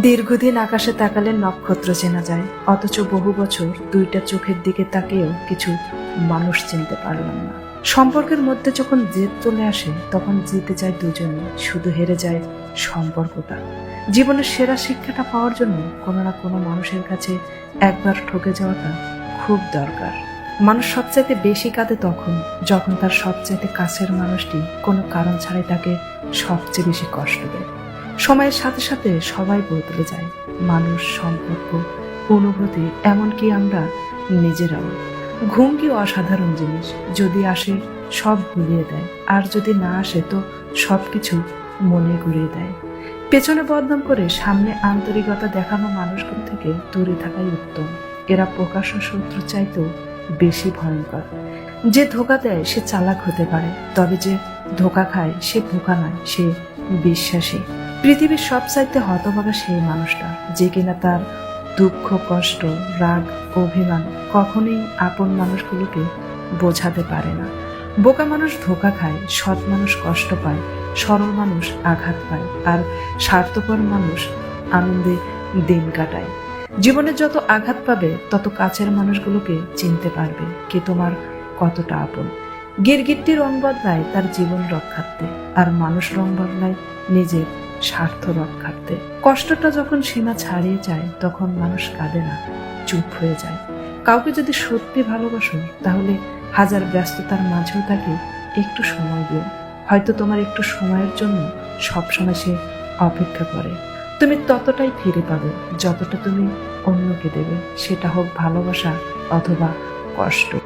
দীর্ঘদিন আকাশে তাকালে নক্ষত্র চেনা যায়, অথচ বহু বছর দুইটা চোখের দিকে তাকিয়েও কিছু মানুষ চিনতে পারলাম না। সম্পর্কের মধ্যে যখন জেদ চলে আসে তখন জিতে যায় দুজনে, শুধু হেরে যায় সম্পর্কটা। জীবনের সেরা শিক্ষাটা পাওয়ার জন্য কোনো না কোনো মানুষের কাছে একবার ঠকে যাওয়াটা খুব দরকার। মানুষ সবচাইতে বেশি কাঁদে তখন যখন তার সবচাইতে কাছের মানুষটি কোনো কারণ ছাড়াই তাকে সবচেয়ে বেশি কষ্ট দেয়। সময়ের সাথে সাথে সবাই বদলে যায়, মানুষ, সম্পর্ক, অনুভূতি, এমনকি আমরা নিজেরাও। ঘুম কি অসাধারণ জিনিস, যদি আসে সব ভুলিয়ে দেয়, আর যদি না আসে তো সবকিছু মনে ঘুরিয়ে দেয়। পেছনে বদনাম করে সামনে আন্তরিকতা দেখানো মানুষগুলো থেকে দূরে থাকাই উত্তম। এরা প্রকাশ্য শত্রু চাইতেও বেশি ভয়ঙ্কর। যে ধোঁকা দেয় সে চালাক হতে পারে, তবে যে ধোঁকা খায় সে বোকা নয়, সে বিশ্বাসী। পৃথিবীর সবচাইতে হতভাগা সেই মানুষটা যে কিনা তার দুঃখ, কষ্ট, রাগ, অভিমান কখনোই আপন মানুষগুলোকে বোঝাতে পারে না। বোকা মানুষ ধোঁকা খায়, সৎ মানুষ কষ্ট পায়, সরল মানুষ আঘাত পায়, আর স্বার্থপর মানুষ আনন্দে দিন কাটায়। জীবনে যত আঘাত পাবে তত কাছের মানুষগুলোকে চিনতে পারবে কে তোমার কতটা আপন। গিরগিট্টি রং বদলায় তার জীবন রক্ষার্থে, আর মানুষ রং বদলায় নিজের স্বার্থ রক্ষার্থে। কষ্টটা যখন সীমা ছাড়িয়ে যায় তখন মানুষ কাঁদে না, চুপ হয়ে যায়। কাউকে যদি সত্যি ভালোবাসো তাহলে হাজার ব্যস্ততার মাঝেও তাকে একটু সময় দিও। হয়তো তোমার একটু সময়ের জন্য সবসময় সে অপেক্ষা করে। তুমি ততটাই ফিরে পাবে যতটা তুমি অন্যকে দেবে, সেটা হোক ভালোবাসা অথবা কষ্ট।